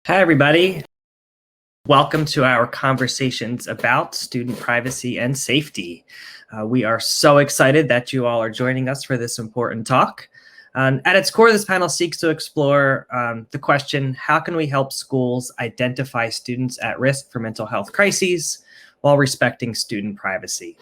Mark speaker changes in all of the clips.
Speaker 1: Hi, everybody. Welcome to our conversations about student privacy and safety. We are so excited that you all are joining us for this important talk. At its core, this panel seeks to explore the question, how can we help schools identify students at risk for mental health crises while respecting student privacy?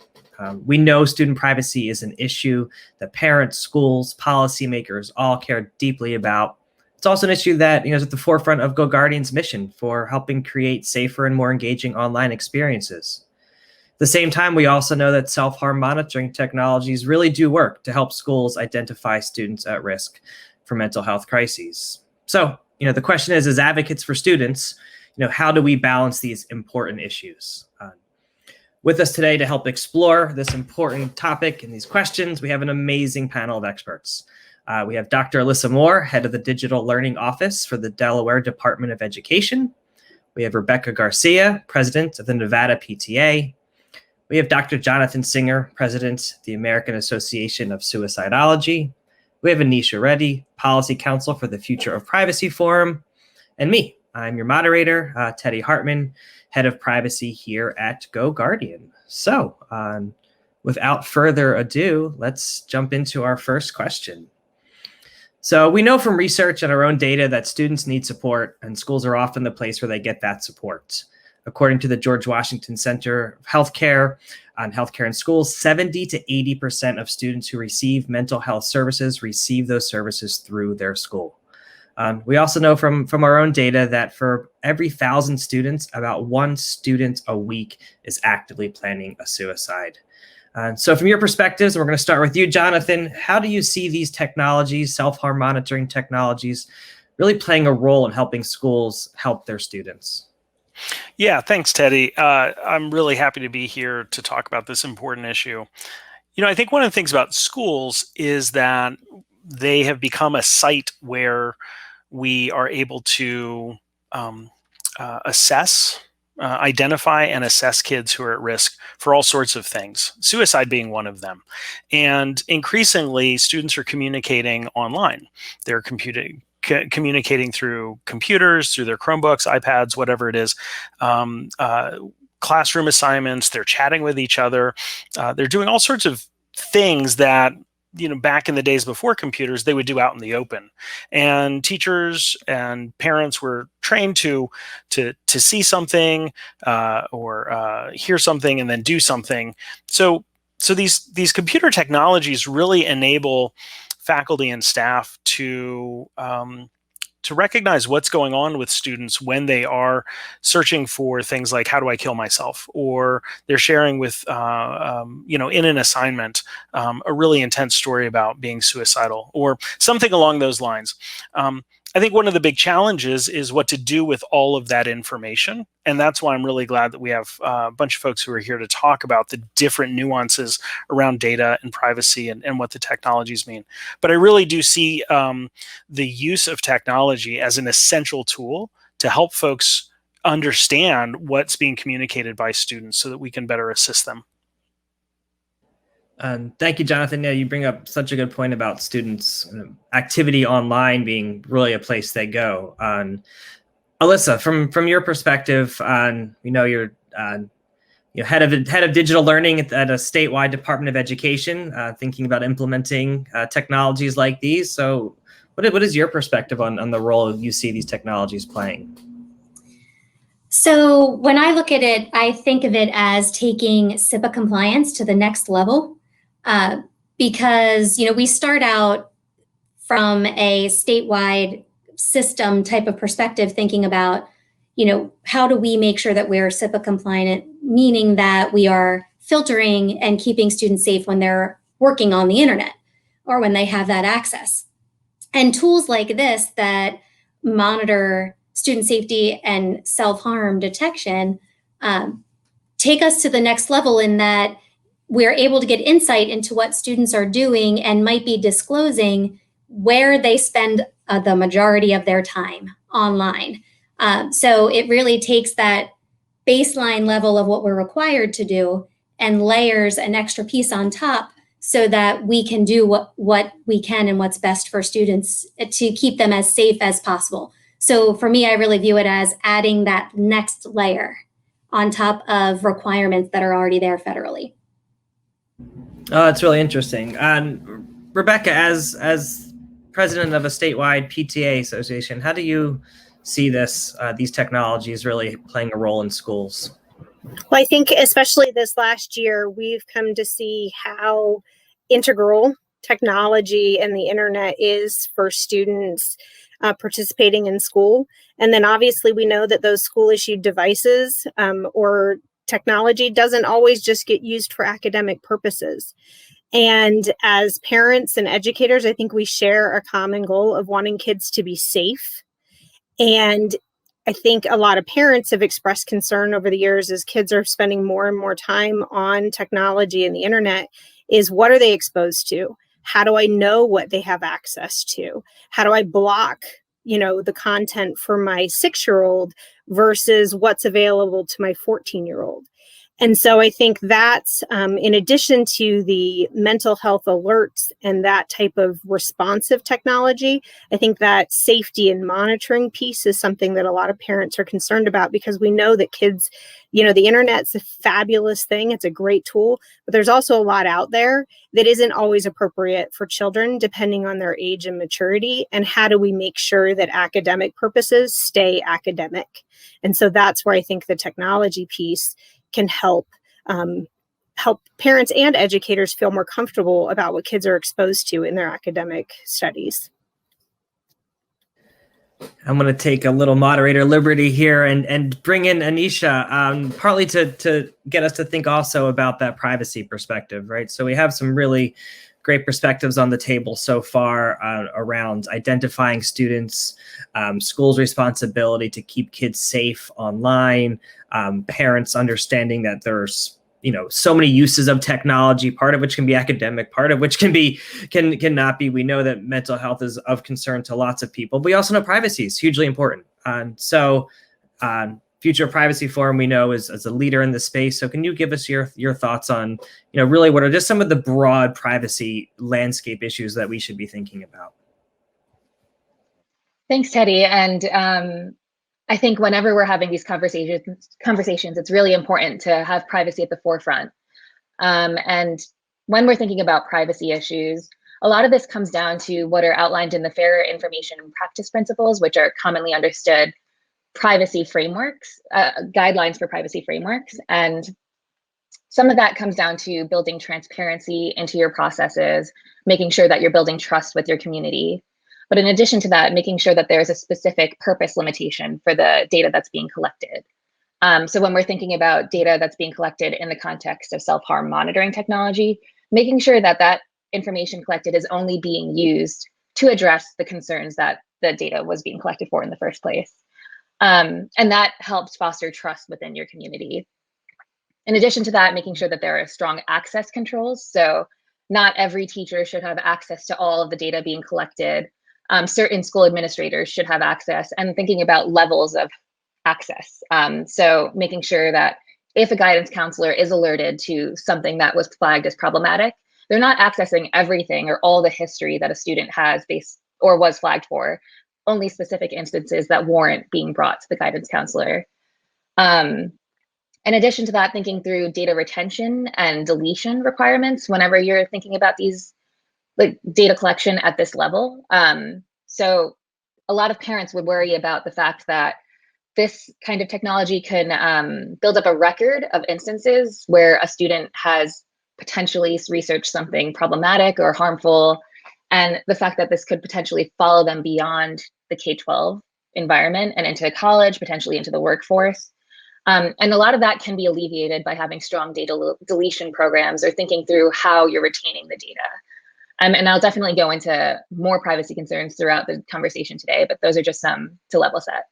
Speaker 1: We know student privacy is an issue that parents, schools, policymakers all care deeply about. It's also an issue that is at the forefront of GoGuardian's mission for helping create safer and more engaging online experiences. At the same time, we also know that self-harm monitoring technologies really do work to help schools identify students at risk for mental health crises. So, the question is, as advocates for students, how do we balance these important issues? With us today to help explore this important topic and these questions, we have an amazing panel of experts. We have Dr. Alyssa Moore, head of the Digital Learning Office for the Delaware Department of Education. We have Rebecca Garcia, president of the Nevada PTA. We have Dr. Jonathan Singer, president of the American Association of Suicidology. We have Anisha Reddy, policy counsel for the Future of Privacy Forum. And me, I'm your moderator, Teddy Hartman, head of privacy here at GoGuardian. So without further ado, let's jump into our first question. So we know from research and our own data that students need support, and schools are often the place where they get that support. According to the George Washington Center of Healthcare on Healthcare in Schools, 70 to 80% of students who receive mental health services receive those services through their school. We also know from our own data that for every 1,000 students, about 1 student a week is actively planning a suicide. So from your perspectives, we're going to start with you, Jonathan. How do you see these technologies, self-harm monitoring technologies, really playing a role in helping schools help their students?
Speaker 2: Yeah, thanks, Teddy. I'm really happy to be here to talk about this important issue. I think one of the things about schools is that they have become a site where we are able to identify and assess kids who are at risk for all sorts of things, suicide being one of them. And increasingly, students are communicating online. They're communicating through computers, through their Chromebooks, iPads, whatever it is, classroom assignments. They're chatting with each other. They're doing all sorts of things that back in the days before computers, they would do out in the open. And teachers and parents were trained to see something or hear something and then do something. So these computer technologies really enable faculty and staff to recognize what's going on with students when they are searching for things like, how do I kill myself? Or they're sharing with, in an assignment, a really intense story about being suicidal or something along those lines. I think one of the big challenges is what to do with all of that information. And that's why I'm really glad that we have a bunch of folks who are here to talk about the different nuances around data and privacy and what the technologies mean. But I really do see the use of technology as an essential tool to help folks understand what's being communicated by students so that we can better assist them.
Speaker 1: Thank you, Jonathan. Yeah, you bring up such a good point about students' activity online being really a place they go. Alyssa, from your perspective, you're head of digital learning at a statewide Department of Education, thinking about implementing technologies like these. So, what is your perspective on the role you see these technologies playing?
Speaker 3: So when I look at it, I think of it as taking SIPA compliance to the next level. Because, we start out from a statewide system type of perspective, thinking about, how do we make sure that we're SIPA compliant, meaning that we are filtering and keeping students safe when they're working on the internet or when they have that access. And tools like this that monitor student safety and self-harm detection take us to the next level in that we're able to get insight into what students are doing and might be disclosing where they spend the majority of their time online. So it really takes that baseline level of what we're required to do and layers an extra piece on top so that we can do what we can and what's best for students to keep them as safe as possible. So for me, I really view it as adding that next layer on top of requirements that are already there federally.
Speaker 1: Oh, it's really interesting. Rebecca, as president of a statewide PTA association, how do you see these technologies really playing a role in schools?
Speaker 4: Well, I think especially this last year, we've come to see how integral technology and the internet is for students participating in school. And then obviously we know that those school issued devices or technology doesn't always just get used for academic purposes. And as parents and educators, I think we share a common goal of wanting kids to be safe. And I think a lot of parents have expressed concern over the years as kids are spending more and more time on technology and the internet is what are they exposed to? How do I know what they have access to? How do I block, the content for my 6-year-old versus what's available to my 14-year-old? And so I think that's in addition to the mental health alerts and that type of responsive technology, I think that safety and monitoring piece is something that a lot of parents are concerned about because we know that kids, the internet's a fabulous thing. It's a great tool, but there's also a lot out there that isn't always appropriate for children depending on their age and maturity. And how do we make sure that academic purposes stay academic? And so that's where I think the technology piece can help parents and educators feel more comfortable about what kids are exposed to in their academic studies.
Speaker 1: I'm going to take a little moderator liberty here and bring in Anisha, partly to get us to think also about that privacy perspective, right? So we have some really great perspectives on the table so far around identifying students, schools' responsibility to keep kids safe online, parents understanding that there's so many uses of technology, part of which can be academic, part of which cannot be. We know that mental health is of concern to lots of people. But we also know privacy is hugely important. So Future Privacy Forum, we know, is a leader in the space. So can you give us your thoughts on, really what are just some of the broad privacy landscape issues that we should be thinking about?
Speaker 5: Thanks, Teddy. And I think whenever we're having these conversations, it's really important to have privacy at the forefront. And when we're thinking about privacy issues, a lot of this comes down to what are outlined in the Fair Information and Practice Principles, which are commonly understood privacy frameworks, guidelines for privacy frameworks. And some of that comes down to building transparency into your processes, making sure that you're building trust with your community. But in addition to that, making sure that there's a specific purpose limitation for the data that's being collected. So when we're thinking about data that's being collected in the context of self-harm monitoring technology, making sure that that information collected is only being used to address the concerns that the data was being collected for in the first place. And that helps foster trust within your community. In addition to that, making sure that there are strong access controls. So not every teacher should have access to all of the data being collected. Certain school administrators should have access, and thinking about levels of access. So making sure that if a guidance counselor is alerted to something that was flagged as problematic, they're not accessing everything or all the history that a student has based or was flagged for, only specific instances that warrant being brought to the guidance counselor. In addition to that, thinking through data retention and deletion requirements whenever you're thinking about these like data collection at this level. So a lot of parents would worry about the fact that this kind of technology can build up a record of instances where a student has potentially researched something problematic or harmful, and the fact that this could potentially follow them beyond the K-12 environment and into college, potentially into the workforce. And a lot of that can be alleviated by having strong data deletion programs or thinking through how you're retaining the data. And I'll definitely go into more privacy concerns throughout the conversation today, but those are just some to level set.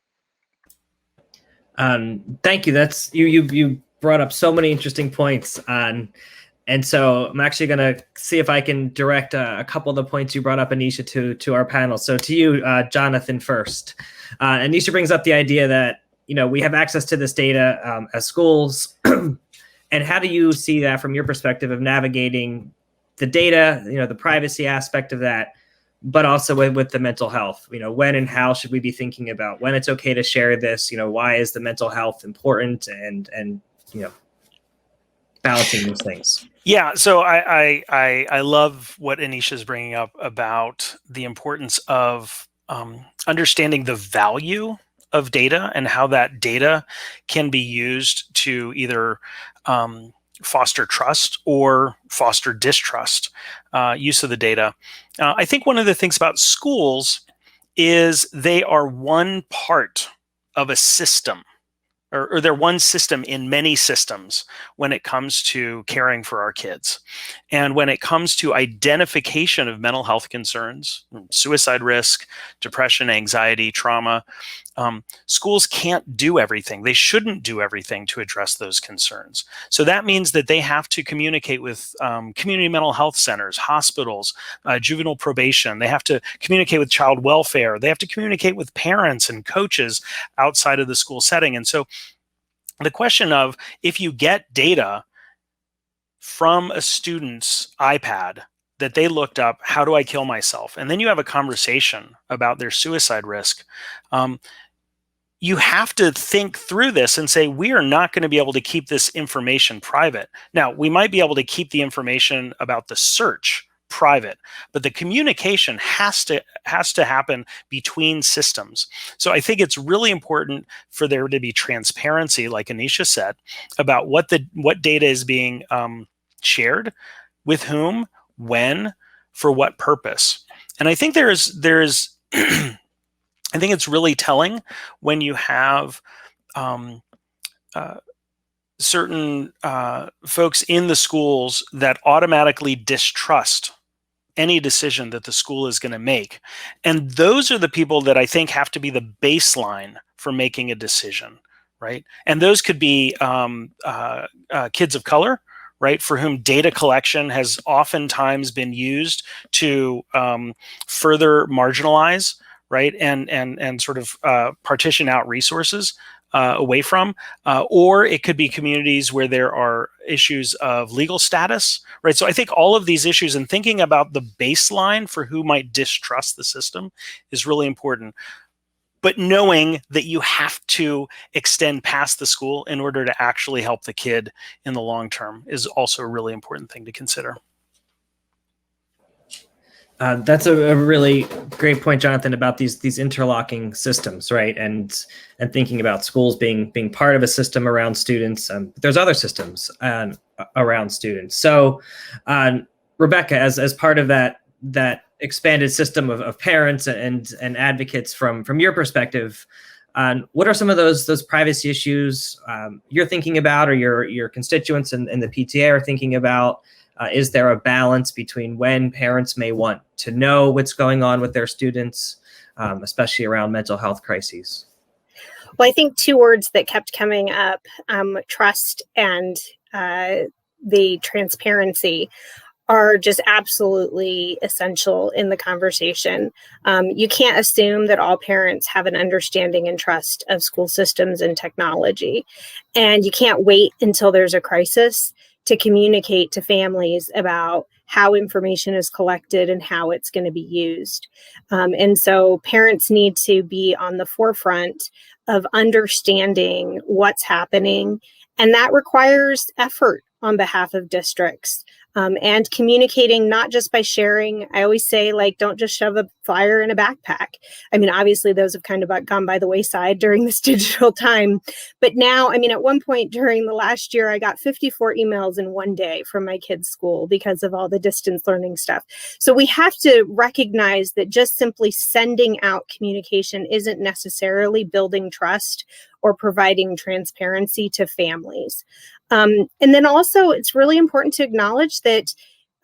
Speaker 1: Thank you. You brought up so many interesting points. And so I'm actually going to see if I can direct a couple of the points you brought up, Anisha, to our panel. So to you, Jonathan, first. Anisha brings up the idea that, we have access to this data as schools. And how do you see that from your perspective of navigating the data, the privacy aspect of that but also with the mental health. When and how should we be thinking about when it's okay to share this? Why is the mental health important, and balancing those things.
Speaker 2: Yeah, so I love what Anisha is bringing up about the importance of understanding the value of data and how that data can be used to either foster trust or foster distrust use of the data. I think one of the things about schools is they are one part of a system, or they're one system in many systems when it comes to caring for our kids. And when it comes to identification of mental health concerns, suicide risk, depression, anxiety, trauma, schools can't do everything. They shouldn't do everything to address those concerns. So that means that they have to communicate with community mental health centers, hospitals, juvenile probation. They have to communicate with child welfare. They have to communicate with parents and coaches outside of the school setting. And so the question of, if you get data from a student's iPad that they looked up, how do I kill myself? And then you have a conversation about their suicide risk. You have to think through this and say, we are not going to be able to keep this information private. Now, we might be able to keep the information about the search private, but the communication has to happen between systems. So I think it's really important for there to be transparency, like Anisha said, about what data is being shared, with whom, when, for what purpose. And I think there's I think it's really telling when you have certain folks in the schools that automatically distrust any decision that the school is going to make. And those are the people that I think have to be the baseline for making a decision, right? And those could be kids of color, right, for whom data collection has oftentimes been used to further marginalize, right, and sort of partition out resources away from, or it could be communities where there are issues of legal status, right? So I think all of these issues and thinking about the baseline for who might distrust the system is really important. But knowing that you have to extend past the school in order to actually help the kid in the long term is also a really important thing to consider.
Speaker 1: That's a really great point, Jonathan, about these interlocking systems, right? And thinking about schools being part of a system around students. There's other systems around students. So, Rebecca, as part of that expanded system of parents and advocates from your perspective, what are some of those privacy issues you're thinking about, or your constituents and the PTA are thinking about? Is there a balance between when parents may want to know what's going on with their students, especially around mental health crises?
Speaker 4: Well, I think two words that kept coming up, trust and the transparency, are just absolutely essential in the conversation. You can't assume that all parents have an understanding and trust of school systems and technology. And you can't wait until there's a crisis to communicate to families about how information is collected and how it's going to be used. And so parents need to be on the forefront of understanding what's happening. And that requires effort on behalf of districts. And communicating, not just by sharing. I always say, don't just shove a flyer in a backpack. I mean, obviously those have kind of gone by the wayside during this digital time. But now, at one point during the last year, I got 54 emails in one day from my kids' school because of all the distance learning stuff. So we have to recognize that just simply sending out communication isn't necessarily building trust or providing transparency to families. And then also, it's really important to acknowledge that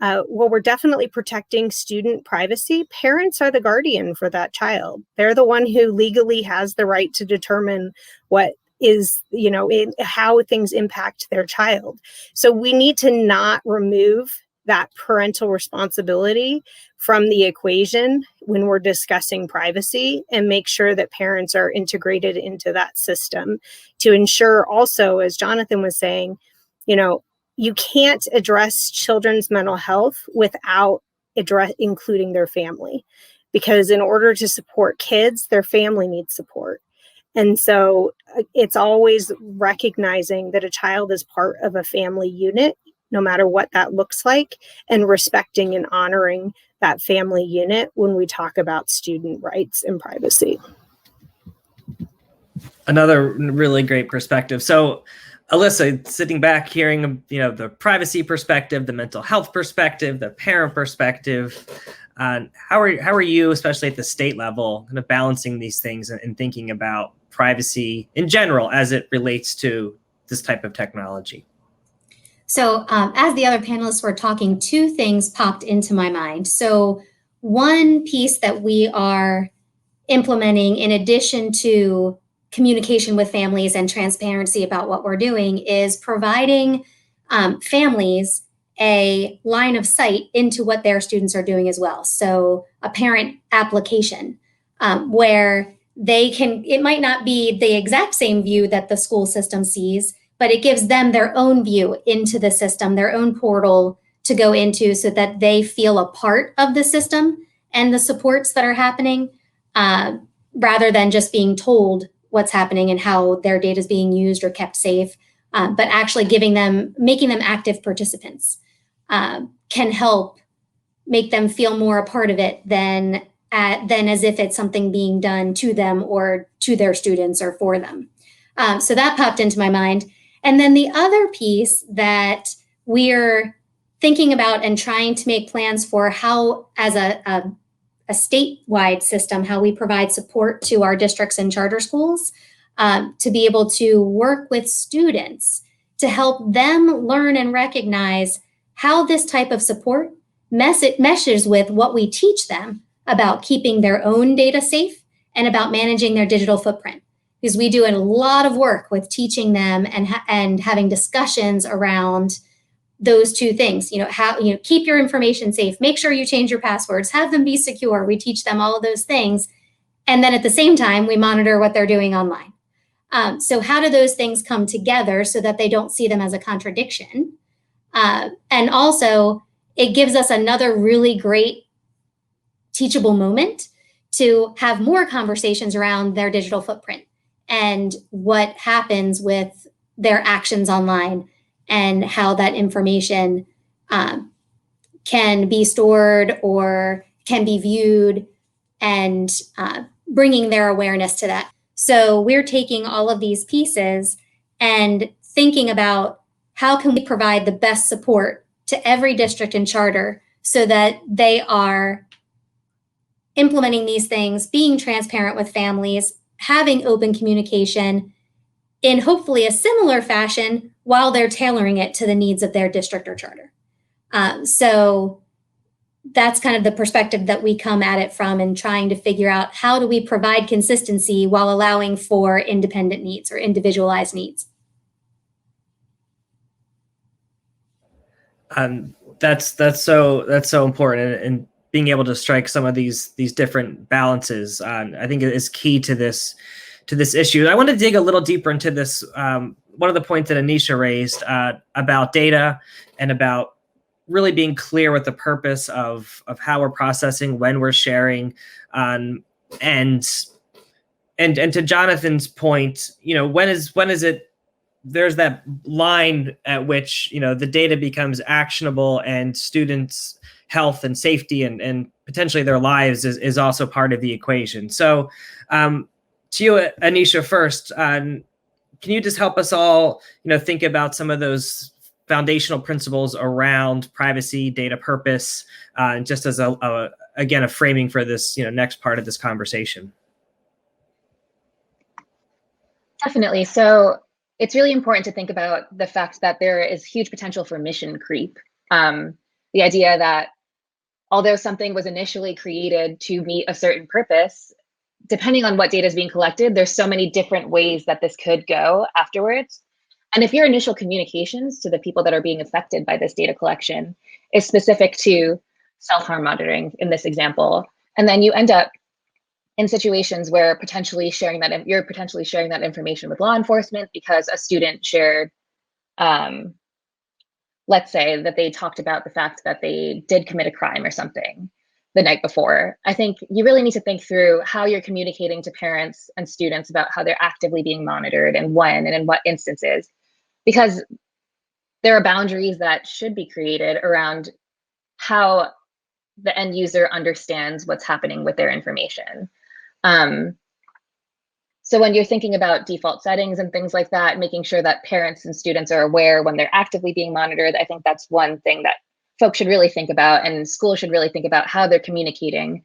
Speaker 4: while we're definitely protecting student privacy, parents are the guardian for that child. They're the one who legally has the right to determine what is, how things impact their child. So we need to not remove that parental responsibility from the equation when we're discussing privacy, and make sure that parents are integrated into that system to ensure also, as Jonathan was saying, you can't address children's mental health without including their family. Because in order to support kids, their family needs support. And so it's always recognizing that a child is part of a family unit, no matter what that looks like, and respecting and honoring that family unit when we talk about student rights and privacy.
Speaker 1: Another really great perspective. So, Alyssa, sitting back, hearing the privacy perspective, the mental health perspective, the parent perspective, how are you, especially at the state level, kind of balancing these things and thinking about privacy in general as it relates to this type of technology?
Speaker 3: So as the other panelists were talking, two things popped into my mind. So one piece that we are implementing in addition to communication with families and transparency about what we're doing is providing families a line of sight into what their students are doing as well. So a parent application where it might not be the exact same view that the school system sees, but it gives them their own view into the system, their own portal to go into so that they feel a part of the system and the supports that are happening, rather than just being told what's happening and how their data is being used or kept safe, but actually making them active participants can help make them feel more a part of it than as if it's something being done to them or to their students or for them. So that popped into my mind. And then the other piece that we're thinking about and trying to make plans for how, as a statewide system, how we provide support to our districts and charter schools to be able to work with students to help them learn and recognize how this type of support meshes with what we teach them about keeping their own data safe and about managing their digital footprint. Because we do a lot of work with teaching them and having discussions around those two things. Keep your information safe, make sure you change your passwords, have them be secure. We teach them all of those things. And then at the same time, we monitor what they're doing online. So how do those things come together so that they don't see them as a contradiction? And also, it gives us another really great teachable moment to have more conversations around their digital footprint and what happens with their actions online and how that information can be stored or can be viewed, and bringing their awareness to that. So we're taking all of these pieces and thinking about how can we provide the best support to every district and charter so that they are implementing these things, being transparent with families, having open communication in hopefully a similar fashion while they're tailoring it to the needs of their district or charter. So that's kind of the perspective that we come at it from, and trying to figure out how do we provide consistency while allowing for independent needs or individualized needs.
Speaker 1: That's so important, and being able to strike some of these different balances, I think is key to this issue. I want to dig a little deeper into this. One of the points that Anisha raised about data and about really being clear with the purpose of how we're processing, when we're sharing, and to Jonathan's point, when is it? There's that line at which the data becomes actionable, and students' health and safety and potentially their lives is also part of the equation. So to you, Anisha, first, can you just help us all think about some of those foundational principles around privacy, data purpose, just as a framing for this next part of this conversation?
Speaker 5: Definitely. So it's really important to think about the fact that there is huge potential for mission creep. The idea that although something was initially created to meet a certain purpose, depending on what data is being collected, there's so many different ways that this could go afterwards. And if your initial communications to the people that are being affected by this data collection is specific to self-harm monitoring in this example, and then you end up in situations where you're potentially sharing that information with law enforcement because a student shared let's say that they talked about the fact that they did commit a crime or something the night before. I think you really need to think through how you're communicating to parents and students about how they're actively being monitored and when and in what instances, because there are boundaries that should be created around how the end user understands what's happening with their information. So when you're thinking about default settings and things like that, making sure that parents and students are aware when they're actively being monitored, I think that's one thing that folks should really think about, and schools should really think about how they're communicating.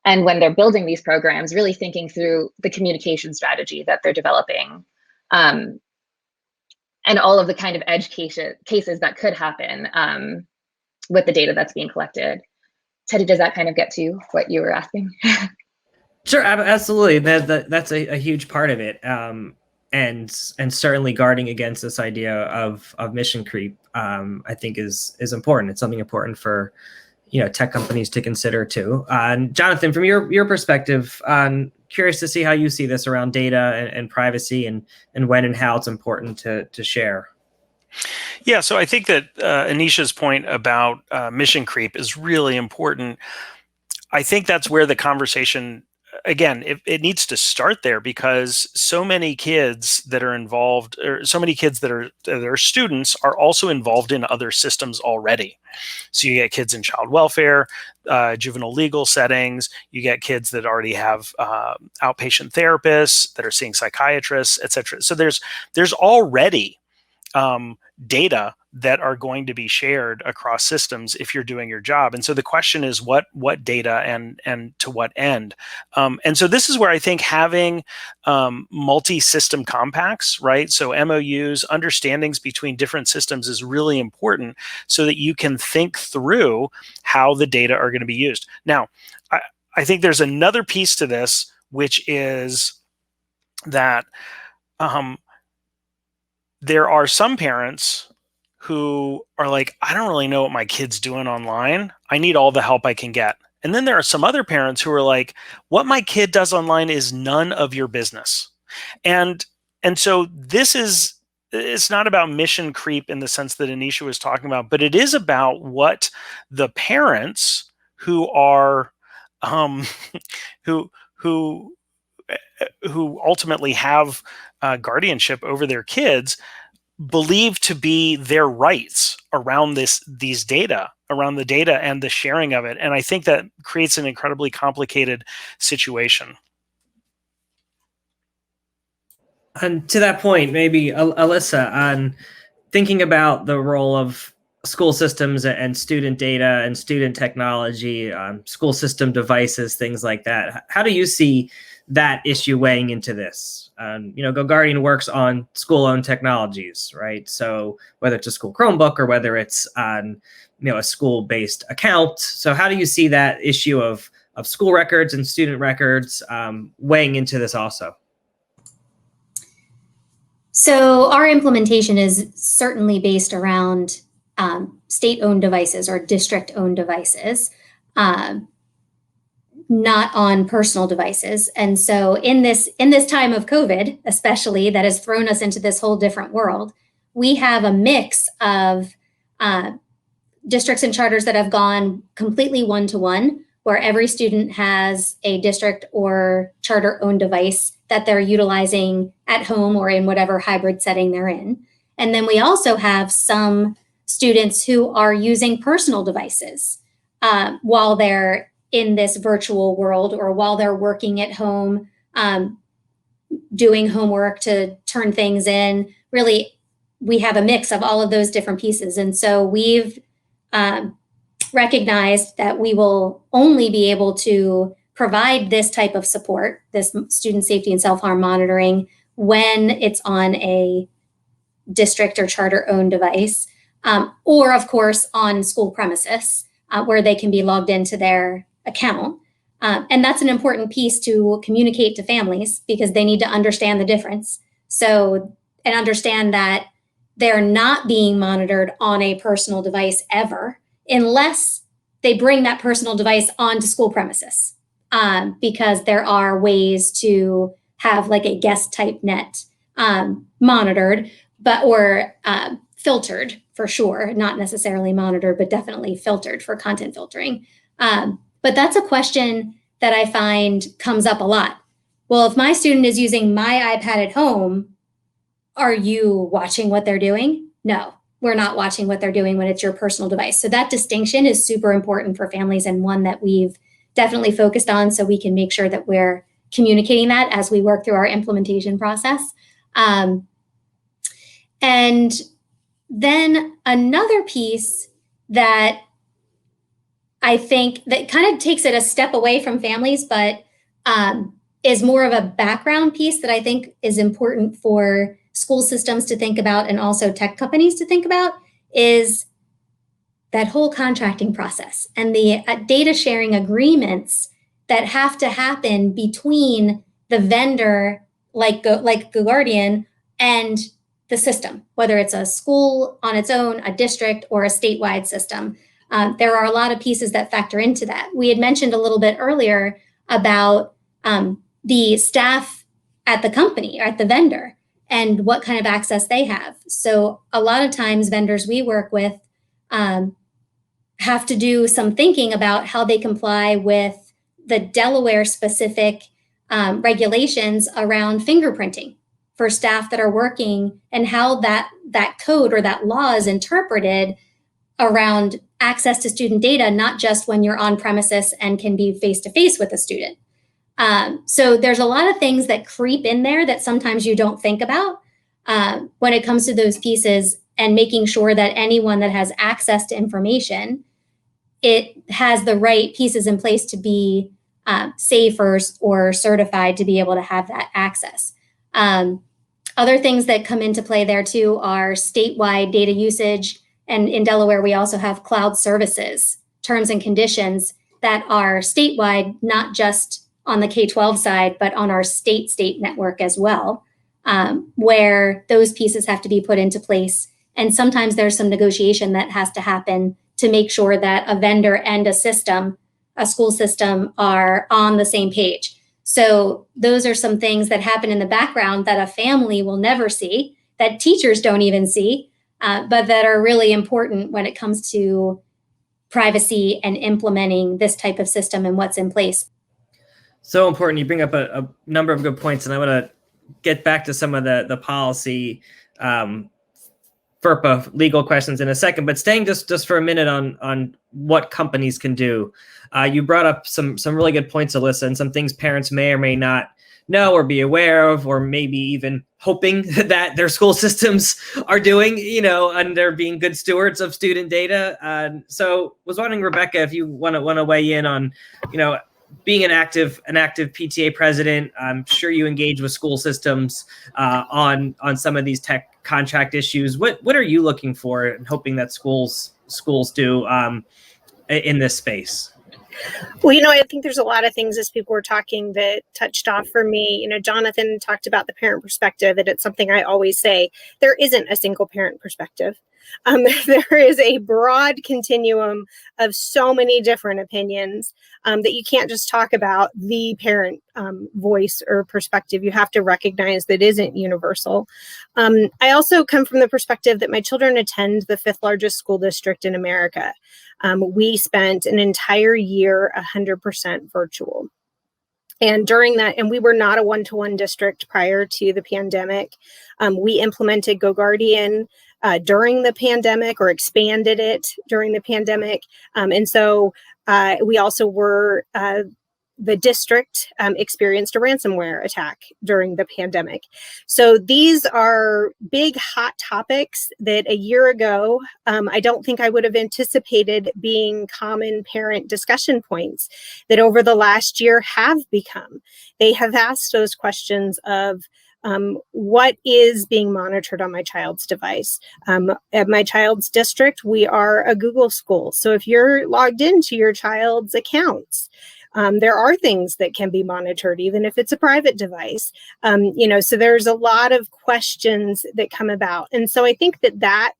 Speaker 5: And when they're building these programs, really thinking through the communication strategy that they're developing, and all of the kind of edge cases that could happen with the data that's being collected. Teddy, does that kind of get to what you were asking?
Speaker 1: Sure, absolutely. That's a huge part of it, and certainly guarding against this idea of mission creep, I think is important. It's something important for tech companies to consider too. Jonathan, from your perspective, curious to see how you see this around data and privacy, and when and how it's important to share.
Speaker 2: Yeah, so I think that Anisha's point about mission creep is really important. I think that's where the conversation, again, it needs to start there, because so many kids that are involved, or so many kids that are students, are also involved in other systems already. So you get kids in child welfare, juvenile legal settings. You get kids that already have outpatient therapists that are seeing psychiatrists, et cetera. So there's already data that are going to be shared across systems if you're doing your job. And so the question is what data and to what end? And so this is where I think having multi-system compacts, right? So MOUs, understandings between different systems is really important, so that you can think through how the data are going to be used. Now, I think there's another piece to this, which is that there are some parents who are like, I don't really know what my kid's doing online. I need all the help I can get. And then there are some other parents who are like, what my kid does online is none of your business. And so it's not about mission creep in the sense that Anisha was talking about, but it is about what the parents who are who ultimately have guardianship over their kids believe to be their rights around these data, around the data and the sharing of it. And I think that creates an incredibly complicated situation.
Speaker 1: And to that point, maybe Alyssa, on thinking about the role of school systems and student data and student technology, school system devices, things like that. How do you see that issue weighing into this? GoGuardian works on school-owned technologies, right? So whether it's a school Chromebook or whether it's on a school-based account. So how do you see that issue of school records and student records weighing into this also?
Speaker 3: So our implementation is certainly based around state-owned devices or district-owned devices, not on personal devices. And so in this time of COVID, especially, that has thrown us into this whole different world, we have a mix of districts and charters that have gone completely one-to-one, where every student has a district or charter-owned device that they're utilizing at home or in whatever hybrid setting they're in. And then we also have some students who are using personal devices while they're in this virtual world, or while they're working at home, doing homework to turn things in. Really, we have a mix of all of those different pieces. And so we've recognized that we will only be able to provide this type of support, this student safety and self-harm monitoring, when it's on a district or charter-owned device, or of course on school premises, where they can be logged into their account. And that's an important piece to communicate to families, because they need to understand the difference. So, and understand that they're not being monitored on a personal device ever, unless they bring that personal device onto school premises. Because there are ways to have like a guest type net monitored, or filtered for sure, not necessarily monitored, but definitely filtered for content filtering. But that's a question that I find comes up a lot. Well, if my student is using my iPad at home, are you watching what they're doing? No, we're not watching what they're doing when it's your personal device. So that distinction is super important for families, and one that we've definitely focused on so we can make sure that we're communicating that as we work through our implementation process. And then another piece that I think that kind of takes it a step away from families, but is more of a background piece that I think is important for school systems to think about and also tech companies to think about, is that whole contracting process and the data sharing agreements that have to happen between the vendor, like GoGuardian, and the system, whether it's a school on its own, a district, or a statewide system. There are a lot of pieces that factor into that. We had mentioned a little bit earlier about the staff at the company or at the vendor and what kind of access they have. So a lot of times vendors we work with have to do some thinking about how they comply with the Delaware specific regulations around fingerprinting for staff that are working, and how that code or that law is interpreted around access to student data, not just when you're on premises and can be face-to-face with a student. So there's a lot of things that creep in there that sometimes you don't think about when it comes to those pieces, and making sure that anyone that has access to information, it has the right pieces in place to be safe or certified to be able to have that access. Other things that come into play there too are statewide data usage. And in Delaware, we also have cloud services, terms and conditions that are statewide, not just on the K-12 side, but on our state network as well, where those pieces have to be put into place. And sometimes there's some negotiation that has to happen to make sure that a vendor and a school system, are on the same page. So those are some things that happen in the background that a family will never see, that teachers don't even see, but that are really important when it comes to privacy and implementing this type of system and what's in place.
Speaker 1: So important. You bring up a number of good points, and I want to get back to some of the policy FERPA legal questions in a second, but staying just for a minute on what companies can do. You brought up some really good points, Alyssa, and some things parents may or may not know or be aware of, or maybe even hoping that their school systems are doing, and they're being good stewards of student data. So was wondering, Rebecca, if you want to weigh in on, being an active PTA president. I'm sure you engage with school systems on some of these tech contract issues. What are you looking for and hoping that schools do in this space?
Speaker 4: Well, I think there's a lot of things as people were talking that touched off for me. Jonathan talked about the parent perspective, and it's something I always say, there isn't a single parent perspective. There is a broad continuum of so many different opinions that you can't just talk about the parent voice or perspective. You have to recognize that isn't universal. I also come from the perspective that my children attend the 5th largest school district in America. We spent an entire year 100% virtual. And during that, and we were not a one-to-one district prior to the pandemic. We implemented GoGuardian during the pandemic, or expanded it during the pandemic. And so we also were, the district experienced a ransomware attack during the pandemic. So these are big, hot topics that a year ago, I don't think I would have anticipated being common parent discussion points that over the last year have become. They have asked those questions of, what is being monitored on my child's device? At my child's district, we are a Google school. So if you're logged into your child's accounts, there are things that can be monitored, even if it's a private device. So there's a lot of questions that come about. And so I think that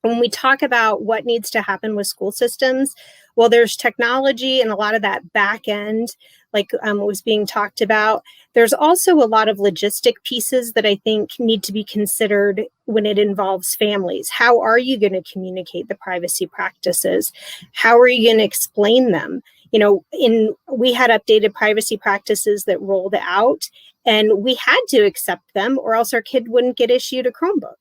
Speaker 4: when we talk about what needs to happen with school systems, well, there's technology and a lot of that back end like was being talked about. There's also a lot of logistic pieces that I think need to be considered when it involves families. How are you going to communicate the privacy practices? How are you going to explain them? We had updated privacy practices that rolled out, and we had to accept them or else our kid wouldn't get issued a Chromebook.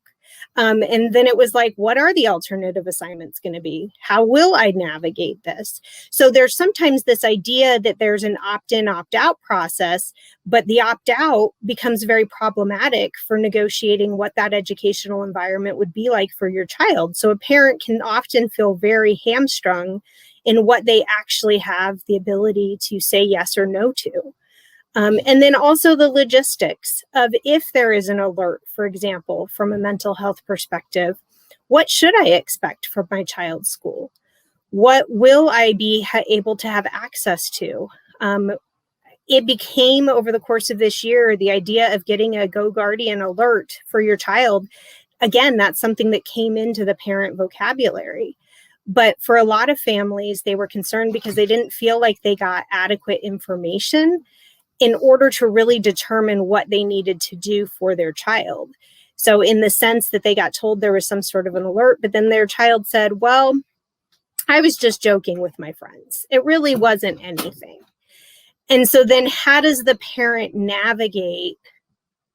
Speaker 4: And then it was like, what are the alternative assignments going to be? How will I navigate this? So there's sometimes this idea that there's an opt-in, opt-out process, but the opt-out becomes very problematic for negotiating what that educational environment would be like for your child. So a parent can often feel very hamstrung in what they actually have the ability to say yes or no to. And then also the logistics of if there is an alert, for example, from a mental health perspective, what should I expect from my child's school? What will I be able to have access to? It became, over the course of this year, the idea of getting a GoGuardian alert for your child. Again, that's something that came into the parent vocabulary. But for a lot of families, they were concerned because they didn't feel like they got adequate information in order to really determine what they needed to do for their child. So in the sense that they got told there was some sort of an alert, but then their child said, well, I was just joking with my friends. It really wasn't anything. And so then how does the parent navigate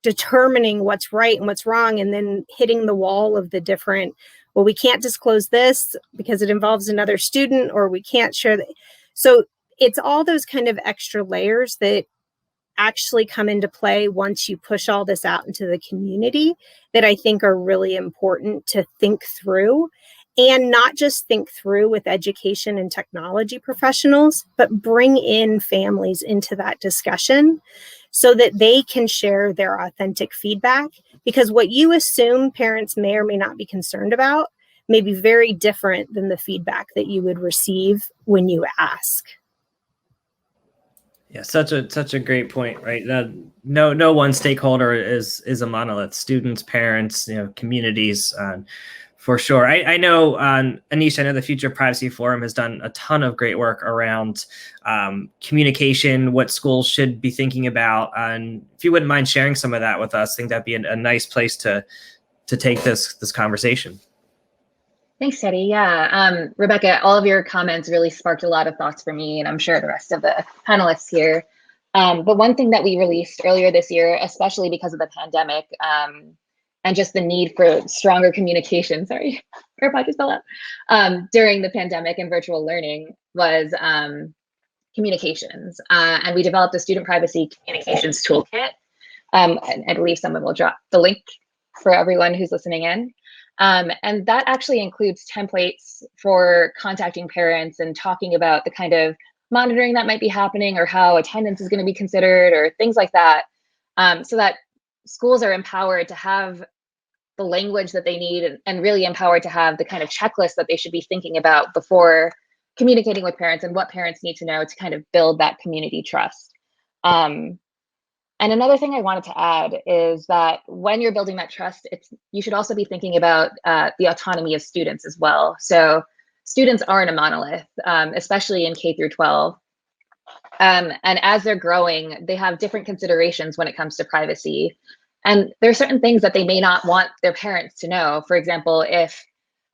Speaker 4: determining what's right and what's wrong, and then hitting the wall of the different, well, we can't disclose this because it involves another student, or we can't share that. So it's all those kind of extra layers that actually come into play once you push all this out into the community that I think are really important to think through, and not just think through with education and technology professionals, but bring in families into that discussion so that they can share their authentic feedback. Because what you assume parents may or may not be concerned about may be very different than the feedback that you would receive when you ask.
Speaker 1: Yeah, such a great point, right? No one stakeholder is a monolith. Students, parents, communities, for sure. I know, Anisha, I know the Future Privacy Forum has done a ton of great work around communication, what schools should be thinking about. And if you wouldn't mind sharing some of that with us, I think that'd be a nice place to take this conversation.
Speaker 5: Thanks, Teddy. Yeah, Rebecca, all of your comments really sparked a lot of thoughts for me, and I'm sure the rest of the panelists here. But one thing that we released earlier this year, especially because of the pandemic, and just the need for stronger communication, sorry, AirPod just fell out, during the pandemic and virtual learning, was communications. And we developed a student privacy communications toolkit. And I believe someone will drop the link for everyone who's listening in. And that actually includes templates for contacting parents and talking about the kind of monitoring that might be happening, or how attendance is going to be considered, or things like that, so that schools are empowered to have the language that they need, and really empowered to have the kind of checklist that they should be thinking about before communicating with parents, and what parents need to know to kind of build that community trust. And another thing I wanted to add is that when you're building that trust, you should also be thinking about the autonomy of students as well. So students aren't a monolith, especially in K through 12. And as they're growing, they have different considerations when it comes to privacy. And there are certain things that they may not want their parents to know. For example, if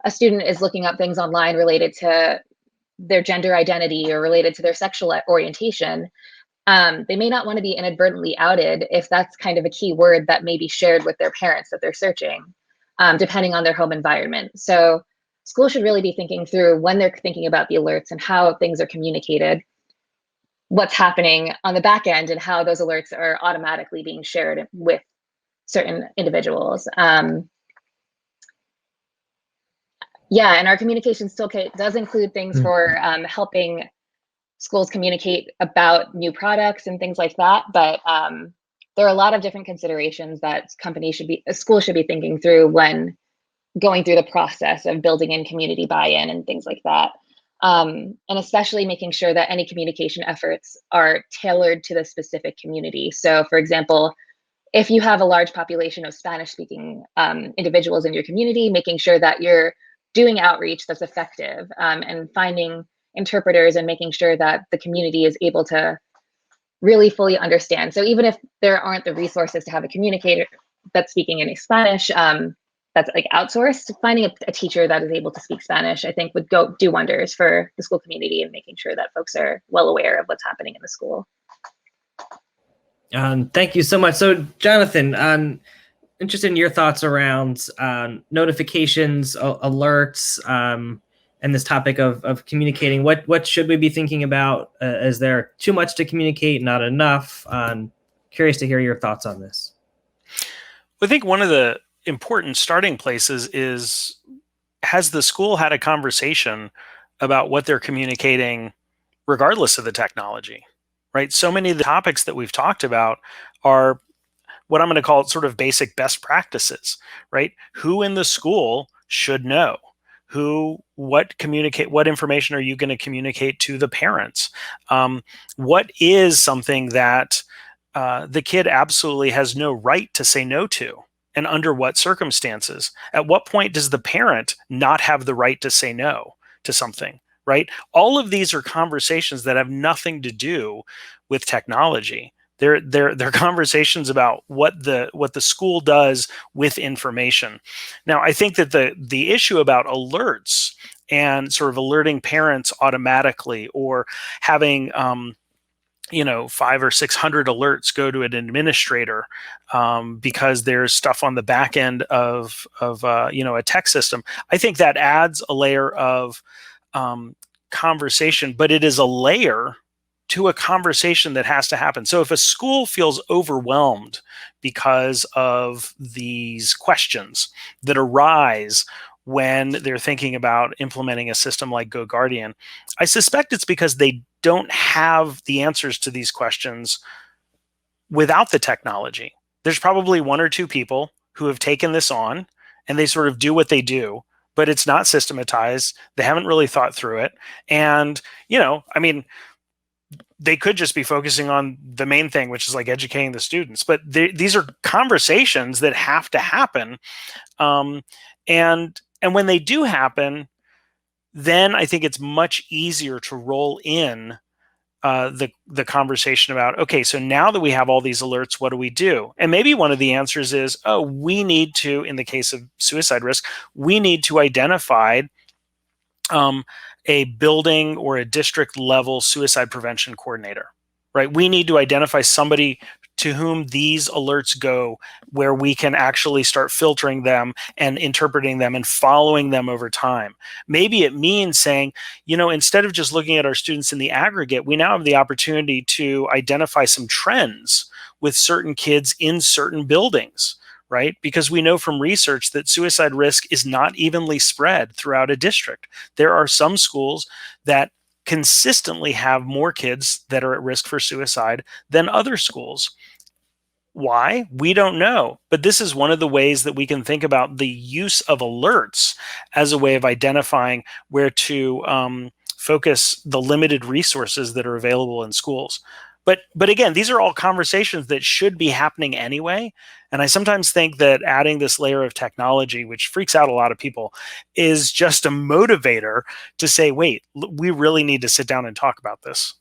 Speaker 5: a student is looking up things online related to their gender identity or related to their sexual orientation, they may not want to be inadvertently outed if that's kind of a key word that may be shared with their parents that they're searching, depending on their home environment. So schools should really be thinking through, when they're thinking about the alerts and how things are communicated, what's happening on the back end, and how those alerts are automatically being shared with certain individuals. Yeah, and our communications toolkit does include things for helping schools communicate about new products and things like that. But there are a lot of different considerations that schools should be thinking through when going through the process of building in community buy-in and things like that. And especially making sure that any communication efforts are tailored to the specific community. So for example, if you have a large population of Spanish-speaking individuals in your community, making sure that you're doing outreach that's effective, and finding interpreters and making sure that the community is able to really fully understand. So even if there aren't the resources to have a communicator that's speaking in Spanish, that's like outsourced, finding a teacher that is able to speak Spanish, I think would do wonders for the school community and making sure that folks are well aware of what's happening in the school.
Speaker 1: Thank you so much. So Jonathan, interested in your thoughts around notifications, alerts, and this topic of communicating. What should we be thinking about? Is there too much to communicate, not enough? Curious to hear your thoughts on this.
Speaker 2: I think one of the important starting places is, has the school had a conversation about what they're communicating regardless of the technology, right? So many of the topics that we've talked about are what I'm going to call sort of basic best practices, right? Who in the school should know? What information are you going to communicate to the parents? What is something that the kid absolutely has no right to say no to? And under what circumstances? At what point does the parent not have the right to say no to something, right? All of these are conversations that have nothing to do with technology. They're conversations about what the school does with information. Now, I think that the issue about alerts and sort of alerting parents automatically, or having 500 or 600 alerts go to an administrator because there's stuff on the back end of a tech system. I think that adds a layer of conversation, but it is a layer to a conversation that has to happen. So if a school feels overwhelmed because of these questions that arise when they're thinking about implementing a system like GoGuardian, I suspect it's because they don't have the answers to these questions without the technology. There's probably one or two people who have taken this on and they sort of do what they do, but it's not systematized. They haven't really thought through it. And, they could just be focusing on the main thing, which is like educating the students. But these are conversations that have to happen. And when they do happen, then I think it's much easier to roll in the conversation about, okay, so now that we have all these alerts, what do we do? And maybe one of the answers is, we need to, in the case of suicide risk, we need to identify a building or a district level suicide prevention coordinator, right? We need to identify somebody to whom these alerts go, where we can actually start filtering them and interpreting them and following them over time. Maybe it means saying, instead of just looking at our students in the aggregate, we now have the opportunity to identify some trends with certain kids in certain buildings, right? Because we know from research that suicide risk is not evenly spread throughout a district. There are some schools that consistently have more kids that are at risk for suicide than other schools. Why? We don't know. But this is one of the ways that we can think about the use of alerts as a way of identifying where to focus the limited resources that are available in schools. But again, these are all conversations that should be happening anyway. And I sometimes think that adding this layer of technology, which freaks out a lot of people, is just a motivator to say, wait, we really need to sit down and talk about this.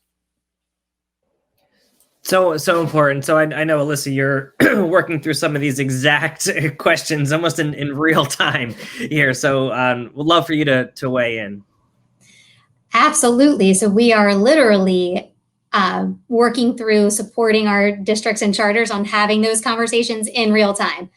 Speaker 1: So important. So I know, Alyssa, you're working through some of these exact questions almost in real time here. So we'd love for you to weigh in.
Speaker 3: Absolutely. So we are literally working through supporting our districts and charters on having those conversations in real time.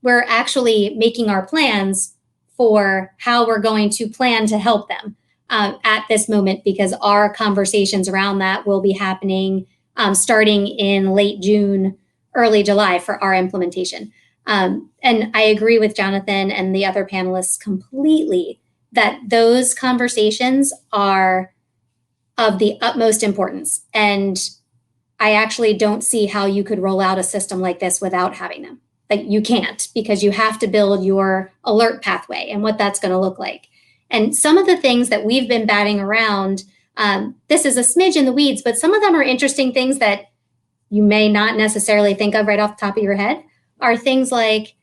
Speaker 3: We're actually making our plans for how we're going to plan to help them at this moment, because our conversations around that will be happening starting in late June, early July for our implementation. And I agree with Jonathan and the other panelists completely that those conversations are of the utmost importance. And I actually don't see how you could roll out a system like this without having them. Like, you can't, because you have to build your alert pathway and what that's going to look like. And some of the things that we've been batting around, this is a smidge in the weeds, but some of them are interesting things that you may not necessarily think of right off the top of your head, are things like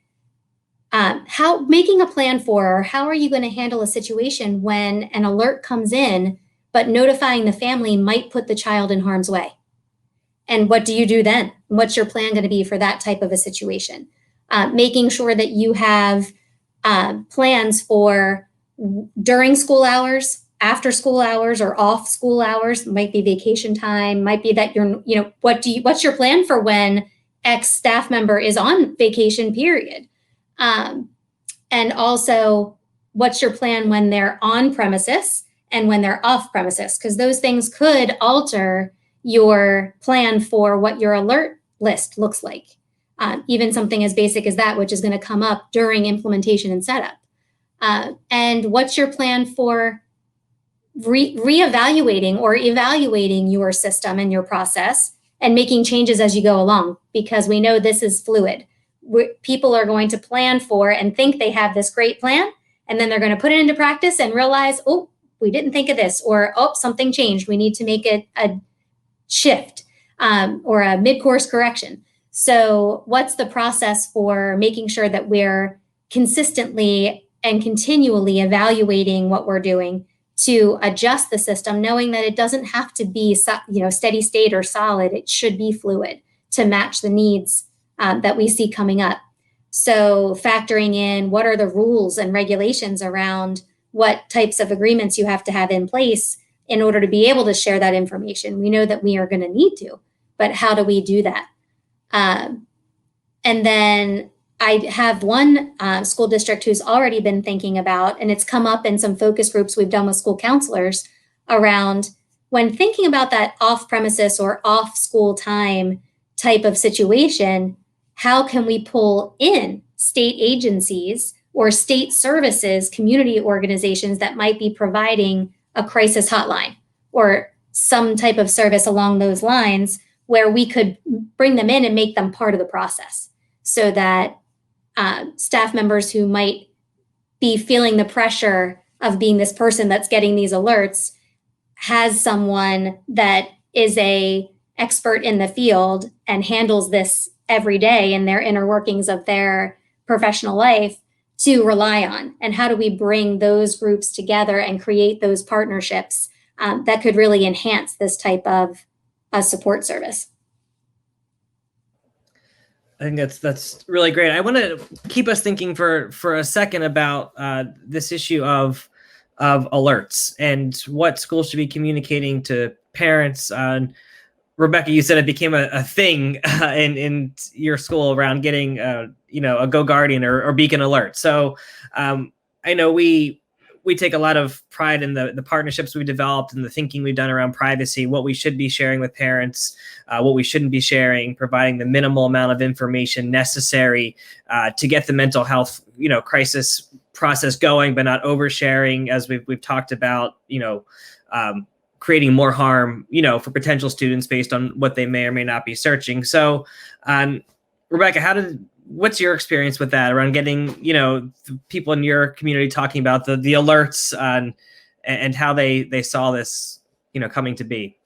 Speaker 3: how making a plan for, or how are you going to handle a situation when an alert comes in, but notifying the family might put the child in harm's way. And what do you do then? What's your plan going to be for that type of a situation? Making sure that you have plans for during school hours, after school hours, or off school hours. Might be vacation time, might be that what's your plan for when X staff member is on vacation period? And also, what's your plan when they're on premises and when they're off premises? Because those things could alter your plan for what your alert list looks like. Even something as basic as that, which is going to come up during implementation and setup. And what's your plan for reevaluating or evaluating your system and your process and making changes as you go along? Because we know this is fluid. People are going to plan for and think they have this great plan, and then they're going to put it into practice and realize, oh, we didn't think of this, or oh, something changed. We need to make it a shift or a mid-course correction. So what's the process for making sure that we're consistently and continually evaluating what we're doing to adjust the system, knowing that it doesn't have to be steady state or solid. It should be fluid to match the needs that we see coming up. So factoring in what are the rules and regulations around what types of agreements you have to have in place in order to be able to share that information. We know that we are going to need to, but how do we do that? And then I have one school district who's already been thinking about, and it's come up in some focus groups we've done with school counselors around when thinking about that off-premises or off-school time type of situation, how can we pull in state agencies or state services, community organizations that might be providing a crisis hotline or some type of service along those lines where we could bring them in and make them part of the process so that staff members who might be feeling the pressure of being this person that's getting these alerts has someone that is a expert in the field and handles this every day in their inner workings of their professional life to rely on. And how do we bring those groups together and create those partnerships that could really enhance this type of a support service?
Speaker 1: I think that's really great. I want to keep us thinking for a second about this issue of alerts and what schools should be communicating to parents. Rebecca, you said it became a thing in your school around getting a GoGuardian or Beacon alert. So I know we take a lot of pride in the partnerships we've developed and the thinking we've done around privacy, what we should be sharing with parents, what we shouldn't be sharing, providing the minimal amount of information necessary to get the mental health, crisis process going, but not oversharing, as we've talked about, creating more harm, for potential students based on what they may or may not be searching. So, Rebecca, what's your experience with that around getting, the people in your community talking about the alerts and how they saw this, coming to be?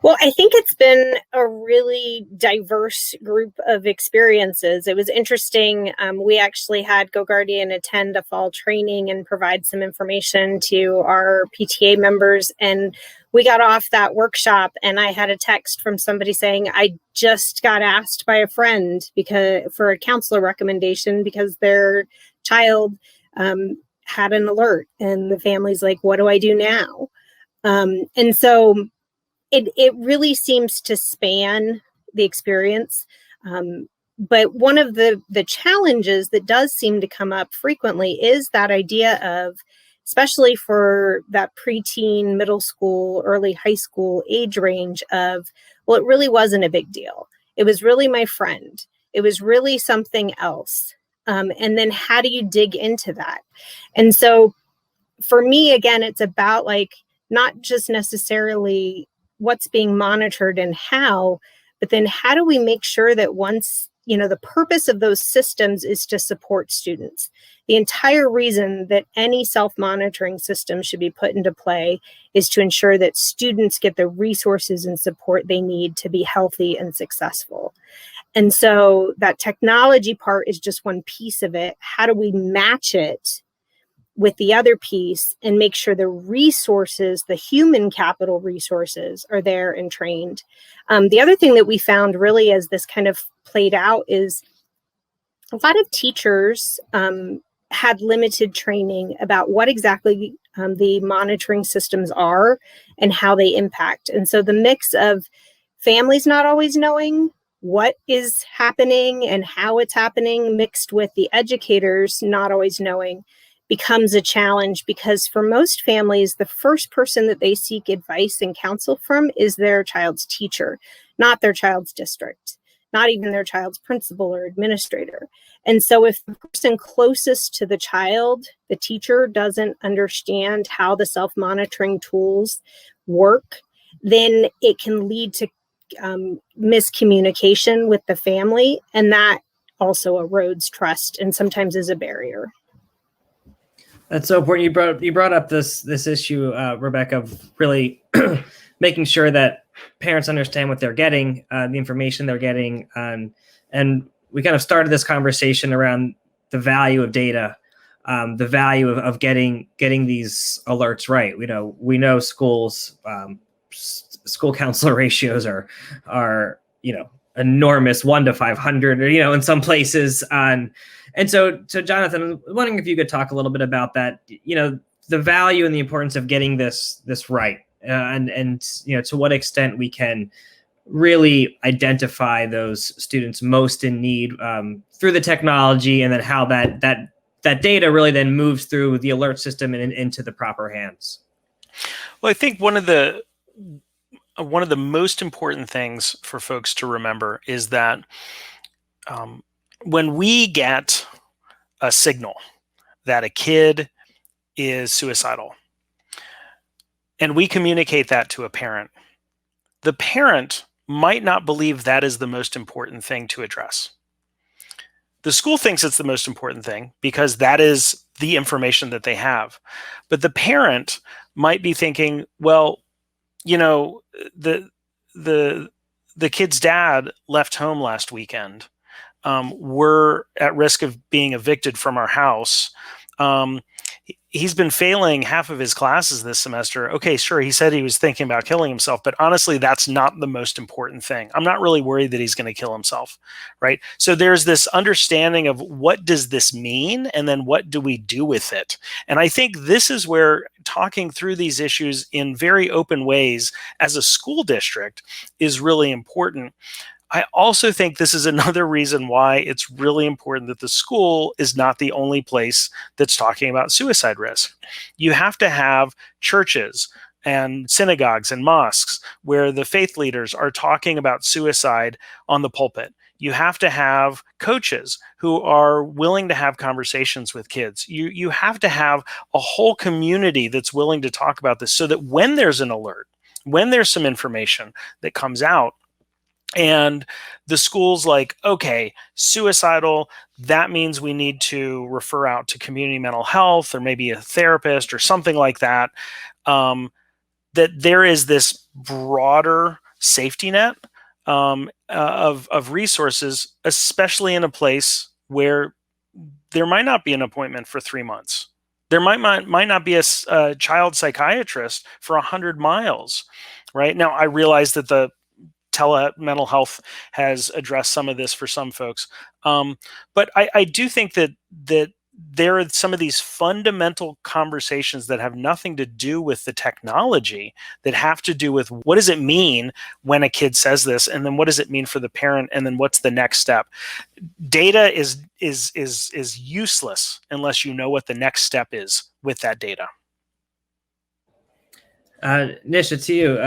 Speaker 4: Well, I think it's been a really diverse group of experiences. It was interesting. We actually had GoGuardian attend a fall training and provide some information to our PTA members. And we got off that workshop and I had a text from somebody saying, I just got asked by a friend for a counselor recommendation because their child had an alert. And the family's like, what do I do now? And so it really seems to span the experience. But one of the challenges that does seem to come up frequently is that idea of, especially for that preteen, middle school, early high school age range of, well, it really wasn't a big deal. It was really my friend. It was really something else. And then how do you dig into that? And so for me, again, it's about not just necessarily what's being monitored and how, but then how do we make sure that once, the purpose of those systems is to support students. The entire reason that any self-monitoring system should be put into play is to ensure that students get the resources and support they need to be healthy and successful. And so that technology part is just one piece of it. How do we match it with the other piece and make sure the resources, the human capital resources, are there and trained. The other thing that we found really as this kind of played out is a lot of teachers had limited training about what exactly the monitoring systems are and how they impact. And so the mix of families not always knowing what is happening and how it's happening, mixed with the educators not always knowing, becomes a challenge, because for most families, the first person that they seek advice and counsel from is their child's teacher, not their child's district, not even their child's principal or administrator. And so if the person closest to the child, the teacher, doesn't understand how the self-monitoring tools work, then it can lead to miscommunication with the family, and that also erodes trust and sometimes is a barrier.
Speaker 1: That's so important. You brought up this issue, Rebecca, of really making sure that parents understand what they're getting, the information they're getting, and we kind of started this conversation around the value of data, the value of getting these alerts right. We know schools, school counselor ratios are enormous, 1 to 500, or in some places. And so Jonathan, I'm wondering if you could talk a little bit about that, the value and the importance of getting this right, and to what extent we can really identify those students most in need through the technology, and then how that data really then moves through the alert system and into the proper hands.
Speaker 2: Well, I think one of the most important things for folks to remember is that when we get a signal that a kid is suicidal and we communicate that to a parent, the parent might not believe that is the most important thing to address. The school thinks it's the most important thing because that is the information that they have. But the parent might be thinking, well, the kid's dad left home last weekend. We're at risk of being evicted from our house. He's been failing half of his classes this semester. Okay, sure, he said he was thinking about killing himself, but honestly, that's not the most important thing. I'm not really worried that he's going to kill himself, right? So there's this understanding of what does this mean, and then what do we do with it? And I think this is where talking through these issues in very open ways as a school district is really important. I also think this is another reason why it's really important that the school is not the only place that's talking about suicide risk. You have to have churches and synagogues and mosques where the faith leaders are talking about suicide on the pulpit. You have to have coaches who are willing to have conversations with kids. You have to have a whole community that's willing to talk about this, so that when there's an alert, when there's some information that comes out, and the school's like, okay, suicidal, that means we need to refer out to community mental health or maybe a therapist or something like that, that there is this broader safety net of resources, especially in a place where there might not be an appointment for 3 months. There might not be a child psychiatrist for 100 miles, right? Now, I realize that the telemental health has addressed some of this for some folks. But I do think that there are some of these fundamental conversations that have nothing to do with the technology, that have to do with what does it mean when a kid says this, and then what does it mean for the parent, and then what's the next step. Data is useless unless you know what the next step is with that data.
Speaker 1: Nisha, to you,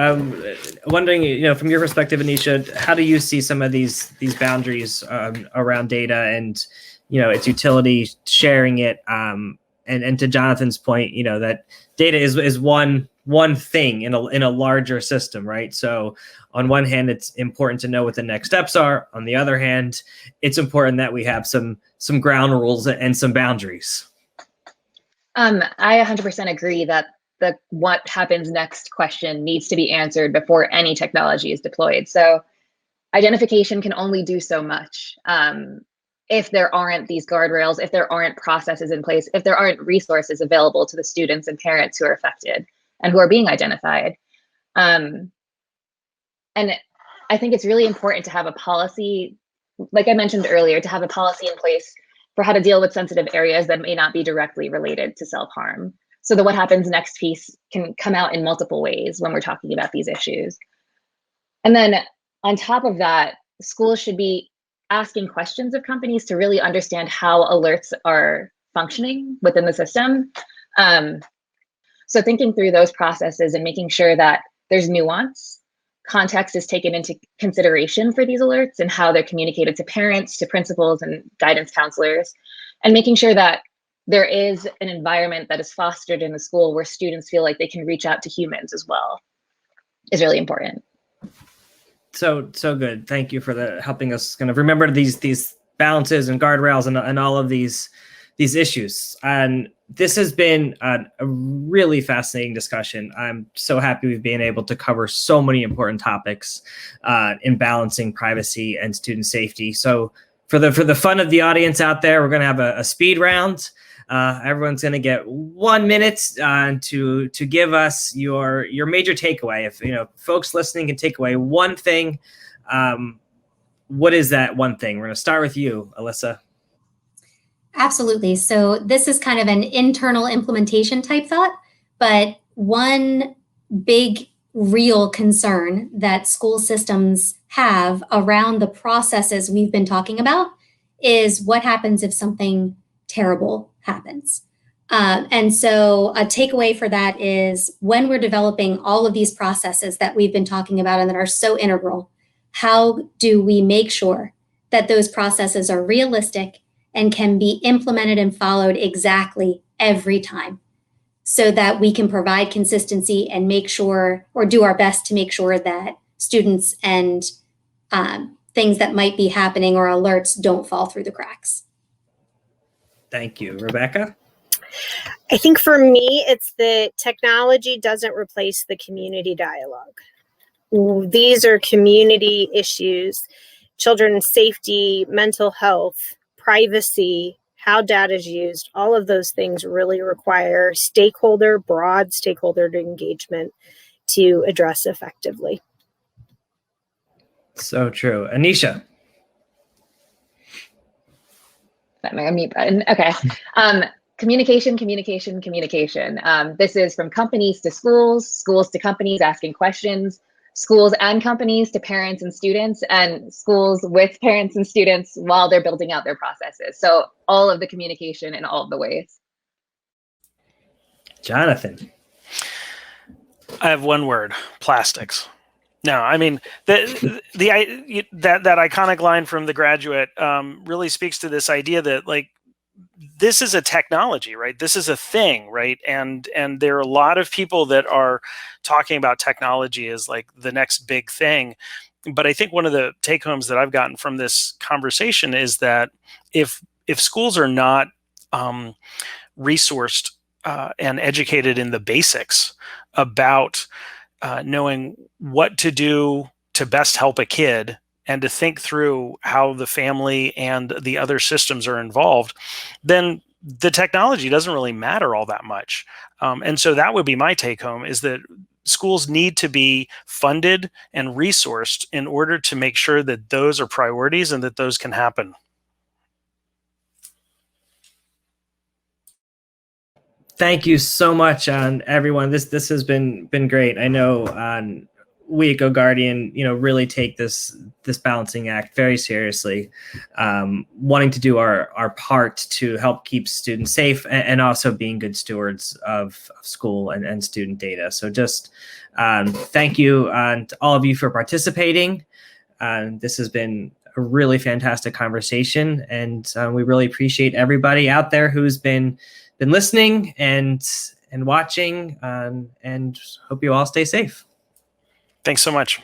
Speaker 1: wondering, from your perspective, Anisha, how do you see some of these boundaries around data and, its utility, sharing it, and to Jonathan's point, that data is one thing in a larger system, right? So on one hand, it's important to know what the next steps are. On the other hand, it's important that we have some ground rules and some boundaries.
Speaker 5: I 100% agree that the what happens next question needs to be answered before any technology is deployed. So identification can only do so much. if there aren't these guardrails, if there aren't processes in place, if there aren't resources available to the students and parents who are affected and who are being identified. And I think it's really important to have a policy, like I mentioned earlier, to have a policy in place for how to deal with sensitive areas that may not be directly related to self-harm. So the what happens next piece can come out in multiple ways when we're talking about these issues. And then on top of that, schools should be asking questions of companies to really understand how alerts are functioning within the system. So thinking through those processes and making sure that there's nuance, context is taken into consideration for these alerts and how they're communicated to parents, to principals and guidance counselors, and making sure that there is an environment that is fostered in the school where students feel like they can reach out to humans as well is really important.
Speaker 1: So good. Thank you for helping us kind of remember these balances and guardrails and all of these issues. And this has been a really fascinating discussion. I'm so happy we've been able to cover so many important topics in balancing privacy and student safety. So for the fun of the audience out there, we're going to have a speed round. Everyone's going to get 1 minute to give us your major takeaway. If folks listening can take away one thing, what is that one thing? We're going to start with you, Alyssa.
Speaker 3: Absolutely. So this is kind of an internal implementation type thought, but one big real concern that school systems have around the processes we've been talking about is what happens if something terrible happens. And so a takeaway for that is when we're developing all of these processes that we've been talking about and that are so integral, how do we make sure that those processes are realistic and can be implemented and followed exactly every time so that we can provide consistency and make sure or do our best to make sure that students and things that might be happening or alerts don't fall through the cracks.
Speaker 1: Thank you. Rebecca?
Speaker 4: I think for me, it's that technology doesn't replace the community dialogue. These are community issues, children's safety, mental health, privacy, how data is used. All of those things really require broad stakeholder engagement to address effectively.
Speaker 1: So true. Anisha?
Speaker 5: My unmute button. Okay. Communication. This is from companies to schools, schools to companies asking questions, schools and companies to parents and students, and schools with parents and students while they're building out their processes. So all of the communication in all of the ways.
Speaker 1: Jonathan?
Speaker 2: I have one word: plastics. No, I mean that iconic line from The Graduate really speaks to this idea that this is a technology, right? This is a thing, right? And there are a lot of people that are talking about technology as like the next big thing. But I think one of the take homes that I've gotten from this conversation is that if schools are not resourced and educated in the basics about knowing what to do to best help a kid and to think through how the family and the other systems are involved, then the technology doesn't really matter all that much. And so that would be my take home, is that schools need to be funded and resourced in order to make sure that those are priorities and that those can happen.
Speaker 1: Thank you so much, everyone. This has been great. I know we at GoGuardian, really take this balancing act very seriously, wanting to do our part to help keep students safe and also being good stewards of school and student data. So just thank you to all of you for participating. This has been a really fantastic conversation, and we really appreciate everybody out there who's been listening and watching, and hope you all stay safe.
Speaker 2: Thanks so much.